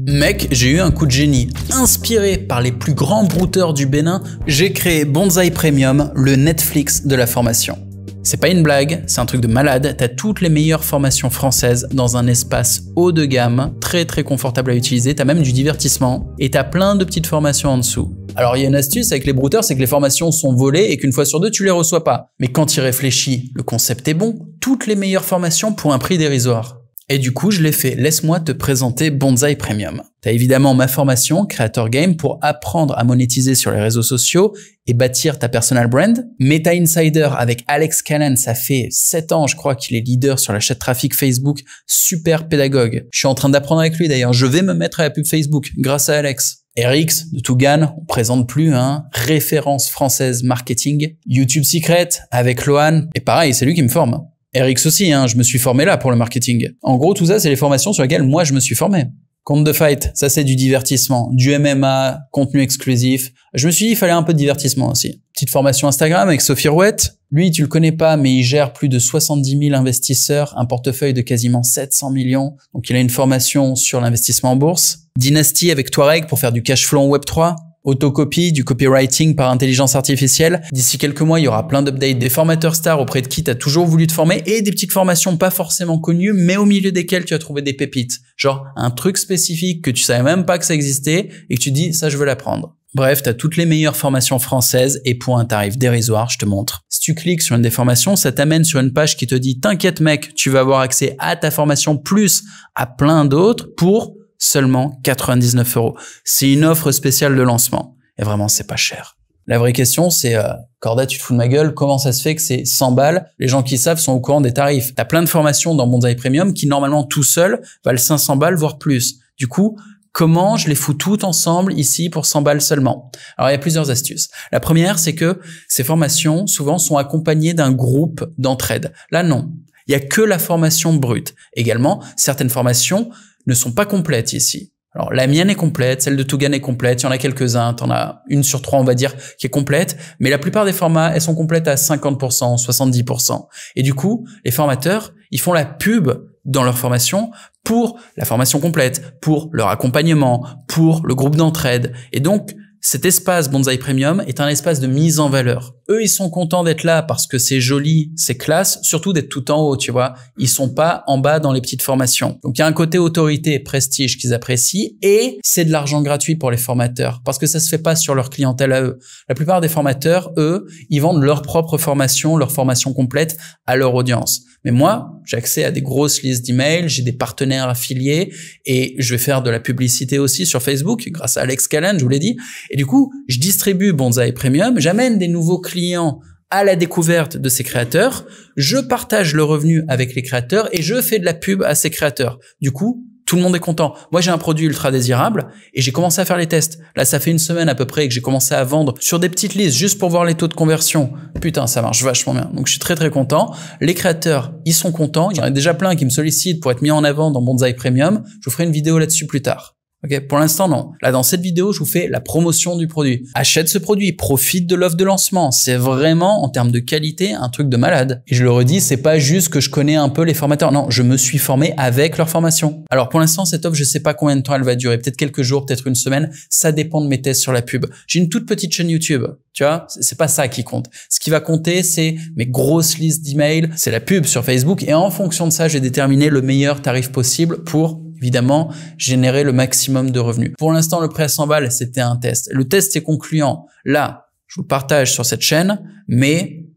Mec, j'ai eu un coup de génie. Inspiré par les plus grands brouteurs du Bénin, j'ai créé Bonsaï Premium, le Netflix de la formation. C'est pas une blague, c'est un truc de malade, t'as toutes les meilleures formations françaises dans un espace haut de gamme, très confortable à utiliser, t'as même du divertissement, et t'as plein de petites formations en dessous. Alors il y a une astuce avec les brouteurs, c'est que les formations sont volées et qu'une fois sur deux, tu les reçois pas. Mais quand tu y réfléchis, le concept est bon, toutes les meilleures formations pour un prix dérisoire. Et du coup, je l'ai fait. Laisse-moi te présenter Bonsaï Premium. T'as évidemment ma formation Creator Game pour apprendre à monétiser sur les réseaux sociaux et bâtir ta personal brand. Meta Insider avec Alex Callan, ça fait 7 ans, je crois qu'il est leader sur l'achat de trafic Facebook, super pédagogue. Je suis en train d'apprendre avec lui d'ailleurs. Je vais me mettre à la pub Facebook grâce à Alex. RX de Tougan, on présente plus, référence française marketing. YouTube Secret avec Lohan, et pareil, c'est lui qui me forme. RX aussi, je me suis formé là pour le marketing. En gros, tout ça, c'est les formations sur lesquelles moi, je me suis formé. Compte de Fight, ça c'est du divertissement, du MMA, contenu exclusif. Je me suis dit, il fallait un peu de divertissement aussi. Petite formation Instagram avec Sophie Rouette. Lui, tu le connais pas, mais il gère plus de 70 000 investisseurs, un portefeuille de quasiment 700 millions. Donc, il a une formation sur l'investissement en bourse. Dynasty avec Touareg pour faire du cash flow en Web3. Autocopie, du copywriting par intelligence artificielle. D'ici quelques mois, il y aura plein d'updates, des formateurs stars auprès de qui tu as toujours voulu te former et des petites formations pas forcément connues, mais au milieu desquelles tu as trouvé des pépites. Genre un truc spécifique que tu savais même pas que ça existait et que tu dis, ça je veux l'apprendre. Bref, tu as toutes les meilleures formations françaises et pour un tarif dérisoire, je te montre. Si tu cliques sur une des formations, ça t'amène sur une page qui te dit, t'inquiète mec, tu vas avoir accès à ta formation plus à plein d'autres pour seulement 99 €. C'est une offre spéciale de lancement. Et vraiment, c'est pas cher. La vraie question, c'est, Corda, tu te fous de ma gueule, comment ça se fait que c'est 100 balles? Les gens qui savent sont au courant des tarifs. T'as plein de formations dans Bonsaï Premium qui, normalement, tout seul, valent 500 balles, voire plus. Du coup, comment je les fous toutes ensemble ici pour 100 balles seulement? Alors, il y a plusieurs astuces. La première, c'est que ces formations, souvent, sont accompagnées d'un groupe d'entraide. Là, non. Il y a que la formation brute. Également, certaines formations ne sont pas complètes ici. Alors, la mienne est complète, celle de Tougan est complète, il y en a quelques-uns, t'en as une sur 3, on va dire, qui est complète, mais la plupart des formats, elles sont complètes à 50%, 70%. Et du coup, les formateurs, ils font la pub dans leur formation pour la formation complète, pour leur accompagnement, pour le groupe d'entraide. Et donc, cet espace Bonsaï Premium est un espace de mise en valeur. Eux, ils sont contents d'être là parce que c'est joli, c'est classe, surtout d'être tout en haut, tu vois. Ils sont pas en bas dans les petites formations. Donc, il y a un côté autorité et prestige qu'ils apprécient et c'est de l'argent gratuit pour les formateurs parce que ça se fait pas sur leur clientèle à eux. La plupart des formateurs, eux, ils vendent leur propre formation, leur formation complète à leur audience. Mais moi, j'ai accès à des grosses listes d'emails, j'ai des partenaires affiliés et je vais faire de la publicité aussi sur Facebook grâce à Alex Callan, je vous l'ai dit. Et du coup, je distribue Bonsaï Premium, j'amène des nouveaux clients à la découverte de ces créateurs, je partage le revenu avec les créateurs et je fais de la pub à ces créateurs. Du coup, tout le monde est content. Moi, j'ai un produit ultra désirable et j'ai commencé à faire les tests. Là, ça fait une semaine à peu près que j'ai commencé à vendre sur des petites listes juste pour voir les taux de conversion. Putain, ça marche vachement bien. Donc, je suis très content. Les créateurs, ils sont contents. Il y en a déjà plein qui me sollicitent pour être mis en avant dans Bonsaï Premium. Je vous ferai une vidéo là-dessus plus tard. Ok, pour l'instant, non. Là, dans cette vidéo, je vous fais la promotion du produit. Achète ce produit, profite de l'offre de lancement. C'est vraiment, en termes de qualité, un truc de malade. Et je le redis, c'est pas juste que je connais un peu les formateurs. Non, je me suis formé avec leur formation. Alors, pour l'instant, cette offre, je sais pas combien de temps elle va durer. Peut-être quelques jours, peut-être une semaine. Ça dépend de mes tests sur la pub. J'ai une toute petite chaîne YouTube. Tu vois, c'est pas ça qui compte. Ce qui va compter, c'est mes grosses listes d'emails, c'est la pub sur Facebook. Et en fonction de ça, j'ai déterminé le meilleur tarif possible pour évidemment, générer le maximum de revenus. Pour l'instant, le prix à 100 balles, c'était un test. Le test est concluant. Là, je vous le partage sur cette chaîne, mais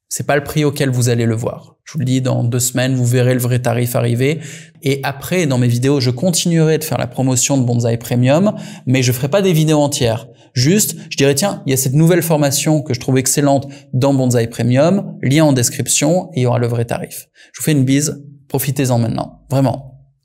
c'est pas le prix auquel vous allez le voir. Je vous le dis, dans 2 semaines, vous verrez le vrai tarif arriver. Et après, dans mes vidéos, je continuerai de faire la promotion de Bonsaï Premium, mais je ferai pas des vidéos entières. Juste, je dirais, tiens, il y a cette nouvelle formation que je trouve excellente dans Bonsaï Premium, lien en description, et il y aura le vrai tarif. Je vous fais une bise. Profitez-en maintenant. Vraiment.